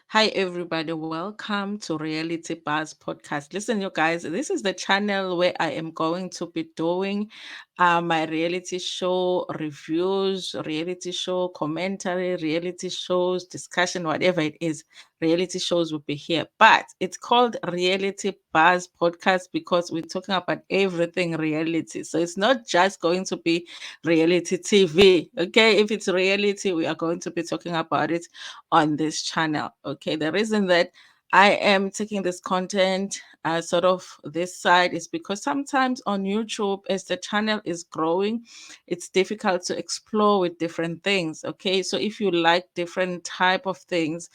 Hi, everybody. Welcome to Reality Buzz Podcast. Listen, you guys, this is the channel where I am going to be doing my reality show reviews, reality show commentary, reality shows, discussion, whatever it is. Reality shows will be here. But it's called Reality Buzz Podcast because we're talking about everything reality. So it's not just going to be reality TV. Okay. If it's reality, we are going to be talking about it on this channel. Okay, the reason that I am taking this content sort of this side is because sometimes on YouTube, as the channel is growing, it's difficult to explore with different things. Okay, so if you like different type of things,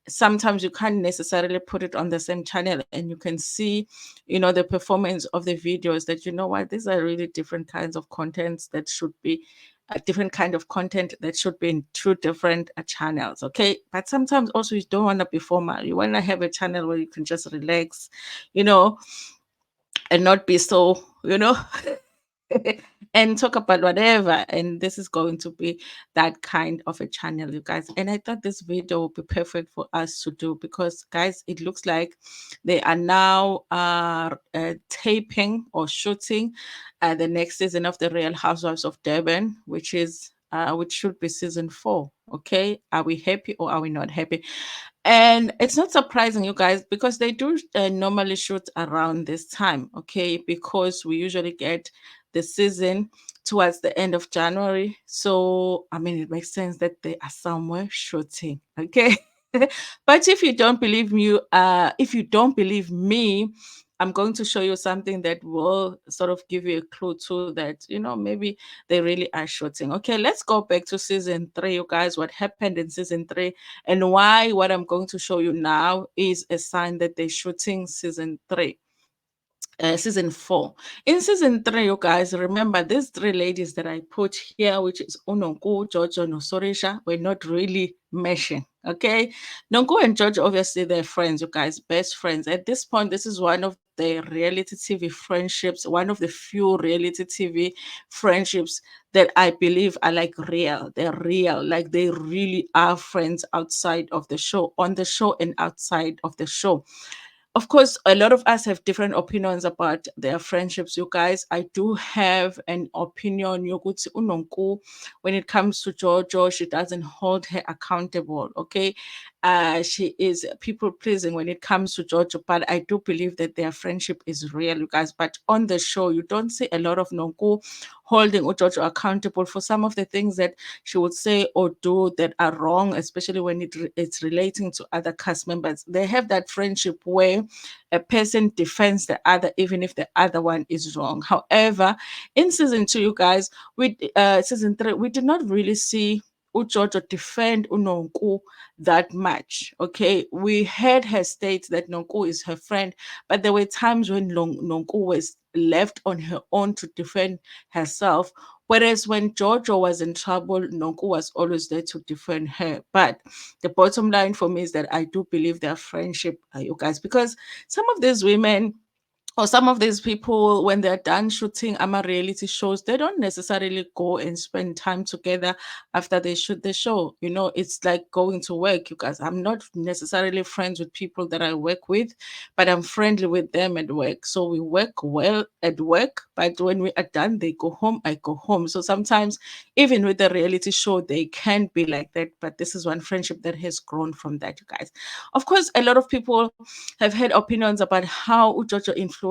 sometimes you can't necessarily put it on the same channel and you can see the performance of the videos that what these are really different kinds of contents that should be a different kind of content that should be in two different channels. Okay, but sometimes also you don't want to be formal, you want to have a channel where you can just relax, you know and not be so and talk about whatever. And this is going to be that kind of a channel, you guys. And I thought this video would be perfect for us to do because, guys, it looks like they are now taping or shooting the next season of the Real Housewives of Durban, which should be season 4. Okay, are we happy or are we not happy? And it's not surprising, you guys, because they do normally shoot around this time, okay? Because we usually get the season towards the end of January. So, I mean, it makes sense that they are somewhere shooting, okay? But if you don't believe me, I'm going to show you something that will sort of give you a clue to that, maybe they really are shooting. Okay, let's go back to season 3, you guys. What happened in season 3 and why what I'm going to show you now is a sign that they're shooting season 4. In season 3, you guys, remember these 3 ladies that I put here, which is Unonku, Jojo, no Sorisha, were not really meshing. Okay, Nonku and George, obviously they're friends, you guys, best friends. At this point, this is one of the reality TV friendships, one of the few reality TV friendships that I believe are like real. They're real, like they really are friends outside of the show, on the show and outside of the show. Of course, a lot of us have different opinions about their friendships, you guys. I do have an opinion. Yokuthi Unonku, when it comes to Jojo, she doesn't hold her accountable. Okay, she is people pleasing when it comes to Jojo, but I do believe that their friendship is real, you guys. But on the show, you don't see a lot of Nonku holding Jojo accountable for some of the things that she would say or do that are wrong, especially when it's relating to other cast members. They have that friendship where a person defends the other, even if the other one is wrong. However, in season 2, you guys, with season 3, we did not really see Ujojo defend Unonku that much. Okay, we heard her state that Nonku is her friend, but there were times when Nonku was left on her own to defend herself. Whereas when Jojo was in trouble, Nonku was always there to defend her. But the bottom line for me is that I do believe their friendship, you guys, because some of these women or some of these people, when they're done shooting ama reality shows, they don't necessarily go and spend time together after they shoot the show. It's like going to work, you guys. I'm not necessarily friends with people that I work with, but I'm friendly with them at work. So we work well at work, but when we are done, they go home, I go home. So sometimes, even with the reality show, they can be like that. But this is one friendship that has grown from that, you guys. Of course, a lot of people have had opinions about how Ujojo influences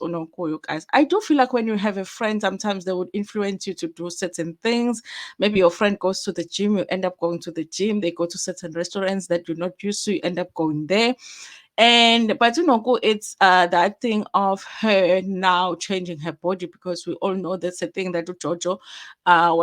Ononko, you guys. I do feel like when you have a friend, sometimes they would influence you to do certain things. Maybe your friend goes to the gym, you end up going to the gym. They go to certain restaurants that you're not used to, you end up going there. And but it's that thing of her now changing her body, because we all know that's a thing that Jojo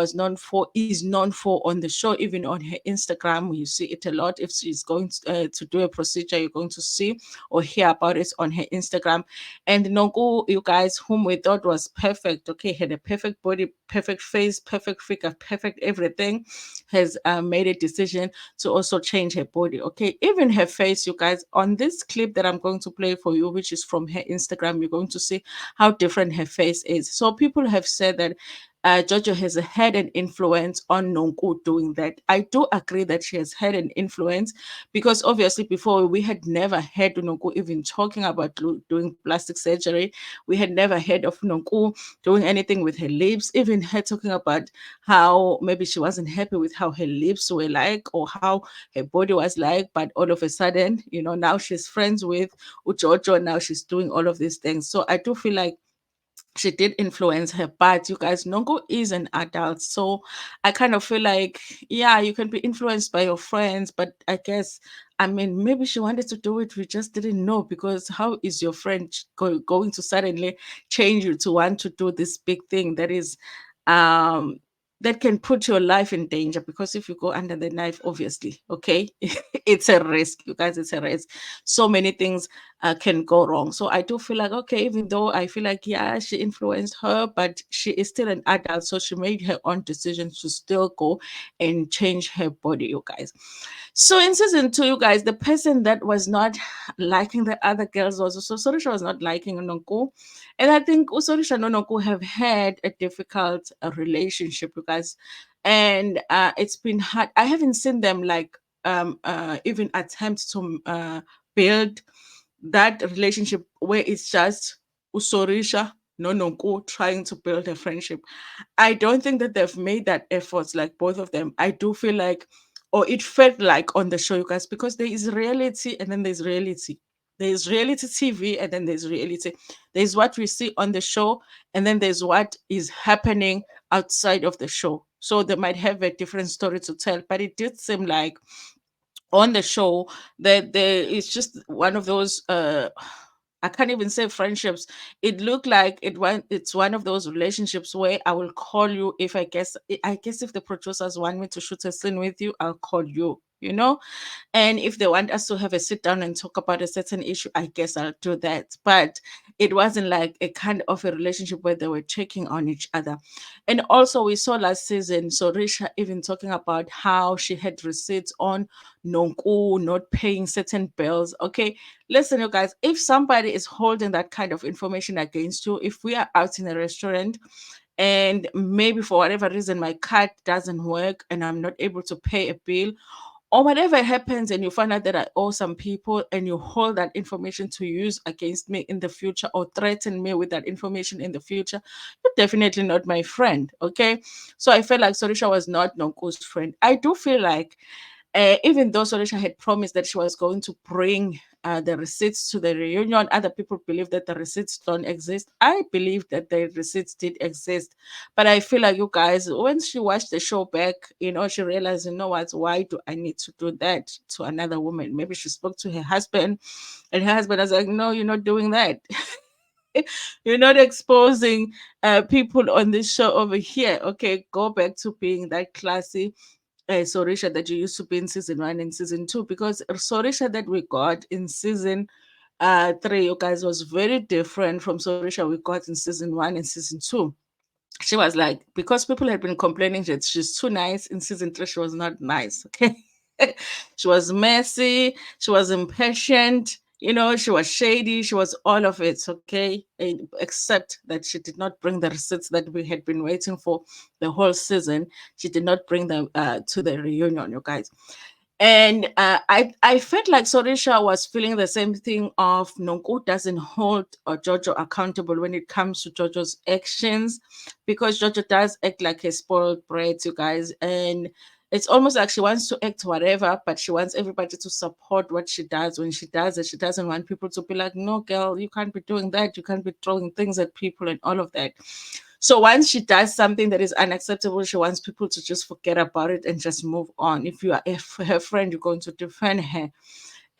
is known for on the show. Even on her Instagram, you see it a lot. If she's going to do a procedure, you're going to see or hear about it on her Instagram. And Nonku, you guys, whom we thought was perfect, okay, had a perfect body, perfect face, perfect figure, perfect everything, has made a decision to also change her body. Okay, even her face, you guys, on this clip that I'm going to play for you, which is from her Instagram, you're going to see how different her face is. So people have said that Jojo has had an influence on Nonku doing that. I do agree that she has had an influence because obviously before we had never heard Nonku even talking about doing plastic surgery. We had never heard of Nonku doing anything with her lips, even her talking about how maybe she wasn't happy with how her lips were like or how her body was like. But all of a sudden, now she's friends with Ujojo. Now she's doing all of these things. So I do feel like she did influence her, but you guys, Nongo is an adult. So I kind of feel like, yeah, you can be influenced by your friends, but I guess, I mean, maybe she wanted to do it. We just didn't know because how is your friend going to suddenly change you to want to do this big thing that is, um, that can put your life in danger? Because if you go under the knife, obviously, okay, it's a risk, you guys, it's a risk. So many things can go wrong. So I do feel like, okay, even though I feel like, yeah, she influenced her, but she is still an adult. So she made her own decisions to still go and change her body, you guys. So in season two, you guys, the person that was not liking the other girls was also Sorisha was not liking Nonko. And I think Sorisha and Nonko have had a difficult relationship, you guys. And it's been hard. I haven't seen them like even attempt to build that relationship where it's just Usorisha, no Nonko trying to build a friendship. I don't think that they've made that efforts, like both of them. I do feel like, or it felt like on the show, you guys, because there is reality and then there's reality. There's reality TV and then there's reality. There's what we see on the show and then there's what is happening outside of the show. So they might have a different story to tell, but it did seem like on the show that there is just one of those I can't even say friendships. It looked like it's one of those relationships where I will call you if I guess if the producers want me to shoot a scene with you, I'll call you, and if they want us to have a sit down and talk about a certain issue, I guess I'll do that. But it wasn't like a kind of a relationship where they were checking on each other. And also, we saw last season, so Risha even talking about how she had receipts on Nonku not paying certain bills. Okay, listen, you guys, if somebody is holding that kind of information against you, if we are out in a restaurant and maybe for whatever reason my card doesn't work and I'm not able to pay a bill, or whatever happens and you find out that I owe some people and you hold that information to use against me in the future or threaten me with that information in the future, you're definitely not my friend. Okay. So I felt like Sorisha was not Nonku's friend. I do feel like even though Sorisha had promised that she was going to bring the receipts to the reunion, other people believe that the receipts don't exist. I believe that the receipts did exist. But I feel like you guys, when she watched the show back, she realized, what, why do I need to do that to another woman? Maybe she spoke to her husband, and her husband was like, no, you're not doing that. You're not exposing people on this show over here. Okay, go back to being that classy Sorisha that you used to be in season one and season two, because Sorisha that we got in season three, you guys, was very different from Sorisha we got in season one and season two. She was like, because people had been complaining that she's too nice in season three, she was not nice. Okay. She was messy, she was impatient, she was shady, she was all of it. Okay. Except that she did not bring the receipts that we had been waiting for the whole season. She did not bring them to the reunion, you guys. And I felt like Sorisha was feeling the same thing of Nonko doesn't hold Jojo accountable when it comes to Jojo's actions, because Jojo does act like a spoiled brat, you guys. And it's almost like she wants to act whatever, but she wants everybody to support what she does when she does it. She doesn't want people to be like, no, girl, you can't be doing that. You can't be throwing things at people and all of that. So once she does something that is unacceptable, she wants people to just forget about it and just move on. If you are her friend, you're going to defend her.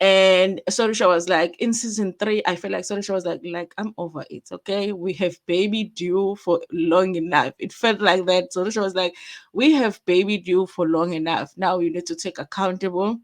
And Sorisha was like, in season three, I feel like Sorisha was like, I'm over it. Okay. We have babied you for long enough. It felt like that. Sorisha was like, we have babied you for long enough. Now you need to take accountable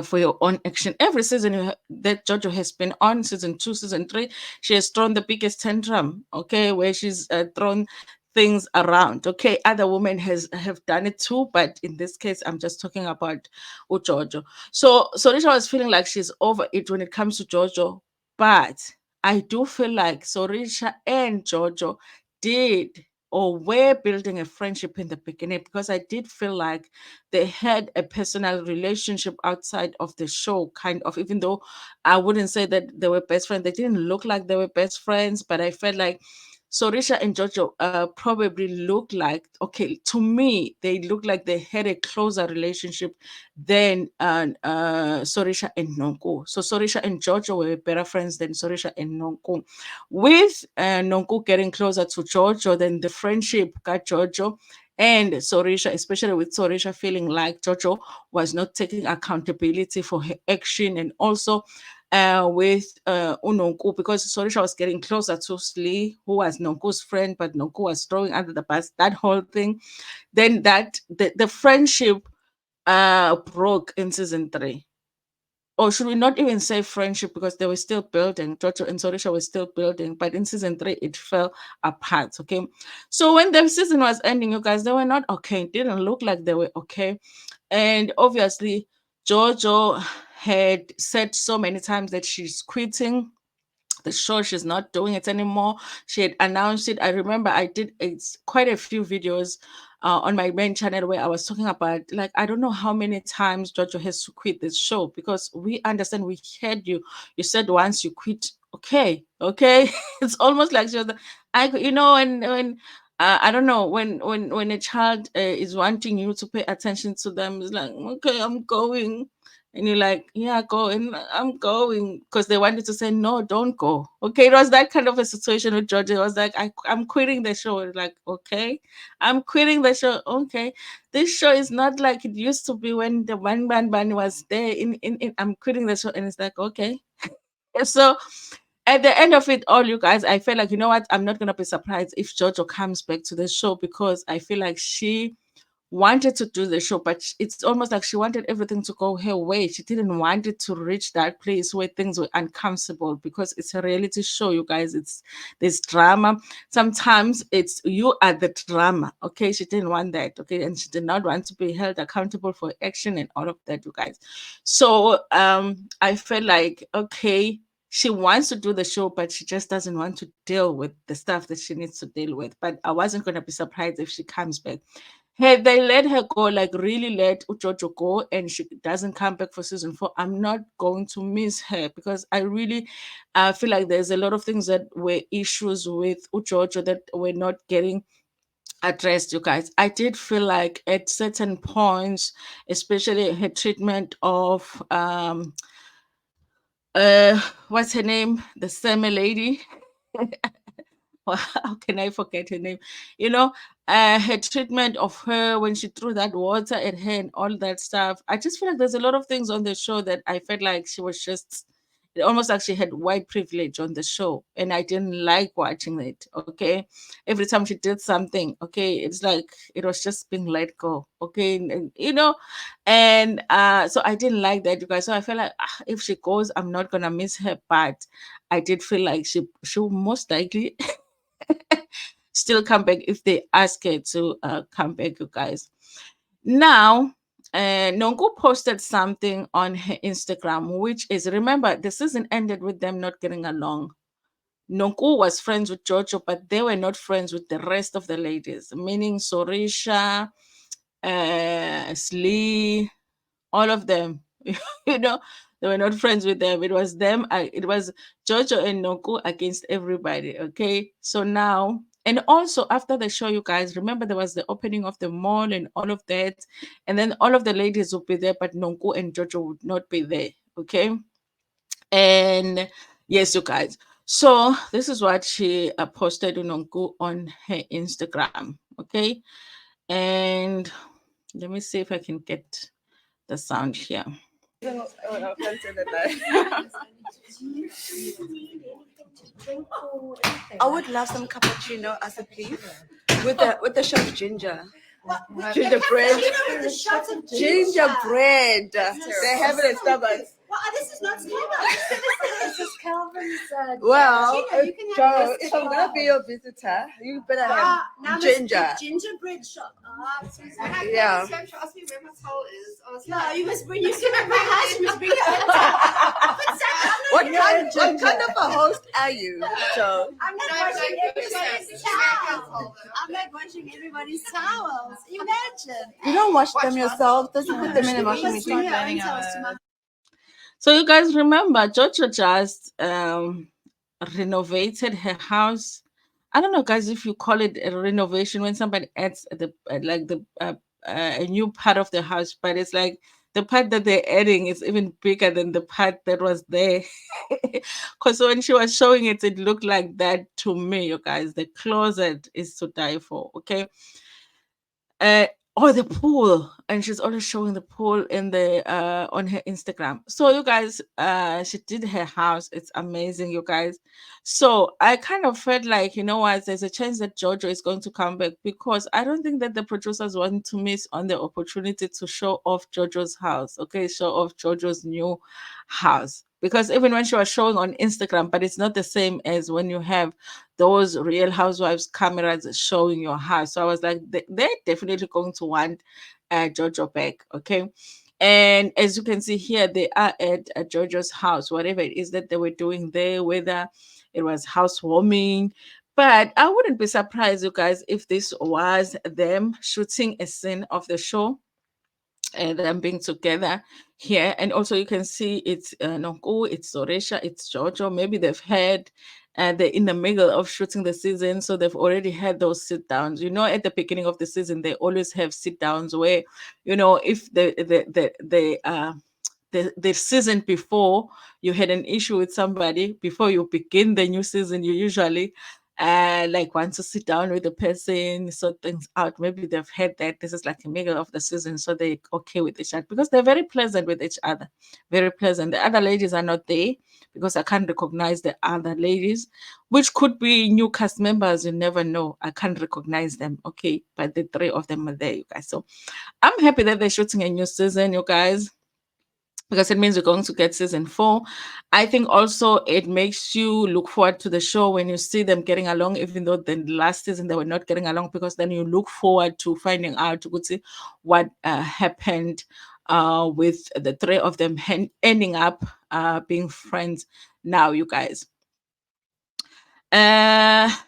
for your own action. Every season that Jojo has been on, season two, season three, she has thrown the biggest tantrum, okay, where she's thrown things around. Okay, other women have done it too, but in this case, I'm just talking about Jojo. So Sorisha was feeling like she's over it when it comes to Jojo, but I do feel like Sorisha and Jojo did or were building a friendship in the beginning, because I did feel like they had a personal relationship outside of the show, kind of, even though I wouldn't say that they were best friends. They didn't look like they were best friends, but I felt like Sorisha and Jojo probably looked like, okay, to me, they looked like they had a closer relationship than Sorisha and Nonko. So Sorisha and Jojo were better friends than Sorisha and Nonko. With Nonko getting closer to Jojo, then the friendship got Jojo and Sorisha, especially with Sorisha feeling like Jojo was not taking accountability for her action, and also with Unonku, because Sorisha was getting closer to Slee, who was Nonku's friend, but Nonku was throwing under the bus, that whole thing. Then the friendship broke in season 3. Or should we not even say friendship, because they were still building. Jojo and Sorisha were still building, but in season 3 it fell apart. Okay, so when the season was ending, you guys, they were not okay. It didn't look like they were okay, and obviously Jojo had said so many times that she's quitting the show. She's not doing it anymore. She had announced it. I remember I did quite a few videos on my main channel where I was talking about, like, I don't know how many times Jojo has to quit this show, because we understand, we heard you. You said once you quit, okay, okay. It's almost like she was, when I don't know, when a child is wanting you to pay attention to them, it's like, okay, I'm going, and you're like, yeah, go. And I'm going, because they wanted to say, no, don't go. Okay. It was that kind of a situation with Georgia. It was like, I'm quitting the show. It's like, okay, I'm quitting the show. Okay. This show is not like it used to be when the one man band was there. I'm quitting the show. And it's like, okay. So at the end of it all, you guys, I feel like, you know what? I'm not going to be surprised if Jojo comes back to the show, because I feel like she wanted to do the show, but it's almost like she wanted everything to go her way. She didn't want it to reach that place where things were uncomfortable, because it's a reality show, you guys. There's drama. Sometimes it's you are the drama. Okay, she didn't want that. Okay, and she did not want to be held accountable for action and all of that, you guys. So I felt like, okay, she wants to do the show, but she just doesn't want to deal with the stuff that she needs to deal with. But I wasn't going to be surprised if she comes back. Had they let her go, like really let Ujojo go, and she doesn't come back for season 4, I'm not going to miss her, because I really feel like there's a lot of things that were issues with Ujojo that were not getting addressed, you guys. I did feel like at certain points, especially her treatment of what's her name? The summer lady. How can I forget her name? You know, her treatment of her when she threw that water at her and all that stuff. I just feel like there's a lot of things on the show that I felt like she was just, it almost like she had white privilege on the show, and I didn't like watching it. Okay, every time she did something, okay, it's like it was just being let go. Okay, and so I didn't like that, you guys. So I felt like, if she goes, I'm not gonna miss her, but I did feel like she will most likely still come back if they ask her to come back, you guys. Now, Nongo posted something on her Instagram, which is, remember, the season ended with them not getting along. Nonku was friends with Jojo, but they were not friends with the rest of the ladies, meaning Sorisha, Slee, all of them. you know, they were not friends with them. It was them. It was Jojo and Noku against everybody. Okay, so now, and also after the show, you guys remember there was the opening of the mall and all of that, and then all of the ladies would be there, but Nonku and Jojo would not be there. Okay, and yes, you guys. So this is what she posted Nonku on her Instagram. Okay, and let me see if I can get the sound here. I would love some cappuccino as a please with the shot of ginger. Gingerbread. Gingerbread. They have it at Starbucks. Well, this is not Starbucks. This is Calvin's. Well, Joe, if I'm gonna be your visitor, you better have ginger. Gingerbread shop. Yeah. She asked me where my towel is. I was like, you must bring. You see my house. You must bring it. What kind of a host are you, Joe? I'm not washing everybody's towels. I'm not washing everybody's towels. Imagine. You don't wash them yourself. Does you put them in the washing Let's bring machine? your own towels to my So you guys remember Jojo just renovated her house. I don't know, guys, if you call it a renovation when somebody adds the like the a new part of the house, but it's like the part that they're adding is even bigger than the part that was there. Because when she was showing it, it looked like that to me, you guys. The closet is to die for. Okay, uh or the pool, and she's always showing the pool in the on her Instagram. So you guys, she did her house. It's amazing, you guys. So I kind of felt like, you know what, there's a chance that Jojo is going to come back, because I don't think that the producers want to miss on the opportunity to show off Jojo's house. Okay, show off Jojo's new house, because even when she was showing on Instagram, but it's not the same as when you have those Real Housewives cameras showing your house. So I was like, they're definitely going to want Jojo back. Okay. And as you can see here, they are at Jojo's house, whatever it is that they were doing there, whether it was housewarming. But I wouldn't be surprised, you guys, if this was them shooting a scene of the show and them being together here. And also you can see it's Nonku, it's Soresha, it's Jojo. Maybe they've had they're in the middle of shooting the season, so they've already had those sit downs. You know, at the beginning of the season, they always have sit downs where, you know, if the season before you had an issue with somebody, before you begin the new season, you usually like want to sit down with the person, sort things out. Maybe they've had that. This is like the middle of the season, so they're okay with each other because they're very pleasant with each other. Very pleasant. The other ladies are not there because I can't recognize the other ladies, which could be new cast members. You never know. I can't recognize them. Okay, but the three of them are there, you guys. So I'm happy that they're shooting a new season, you guys, because it means we're going to get season 4. I think also it makes you look forward to the show when you see them getting along, even though the last season they were not getting along, because then you look forward to finding out what happened with the three of them ending up being friends now, you guys.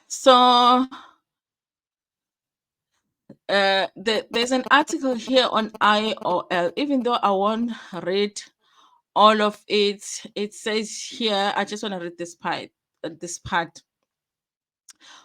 So there's an article here on IOL, even though I won't read all of it. It says here, I just want to read this part.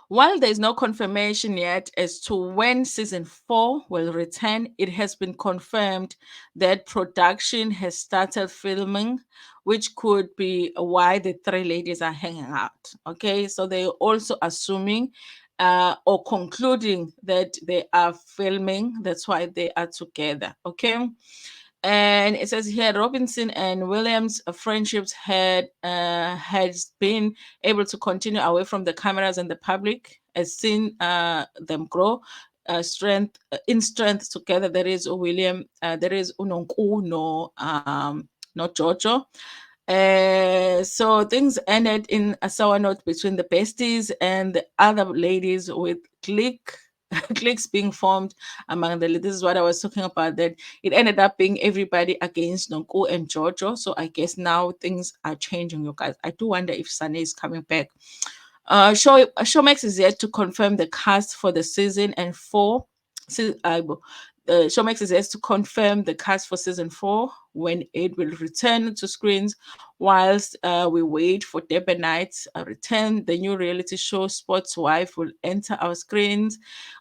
While there is no confirmation yet as to when season 4 will return, it has been confirmed that production has started filming, which could be why the three ladies are hanging out. Okay, so they're also assuming or concluding that they are filming. That's why they are together. Okay. And it says here Robinson and Williams' friendships has been able to continue away from the cameras and the public, has seen them grow strength in strength together. There is William, there is Unonku, no Jojo. So things ended in a sour note between the besties and the other ladies, with cliques being formed among the. This is what I was talking about. That it ended up being everybody against Nonko and Jojo. So I guess now things are changing, you guys. I do wonder if Sunny is coming back. Showmax is yet to confirm the cast for the season and 4. Showmax is yet to confirm the cast for season 4 when it will return to screens. Whilst we wait for Debonite's return, the new reality show Sports Wife will enter our screens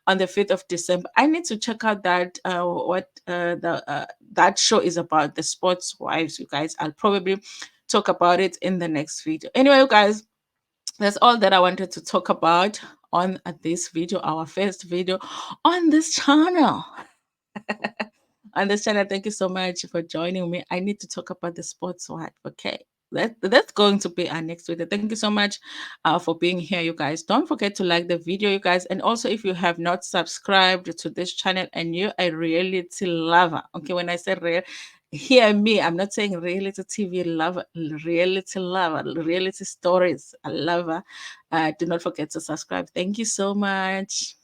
on the 5th of December. I need to check out that what that show is about, the Sports Wives, you guys. I'll probably talk about it in the next video. Anyway, you guys, that's all that I wanted to talk about on this video, our first video on this channel. On this channel, thank you so much for joining me. I need to talk about the sports wife. Okay, that's going to be our next video. Thank you so much for being here, you guys. Don't forget to like the video, you guys. And also, if you have not subscribed to this channel and you're a reality lover, okay, when I say real, hear me, I'm not saying reality TV lover, reality stories, a lover. Do not forget to subscribe. Thank you so much.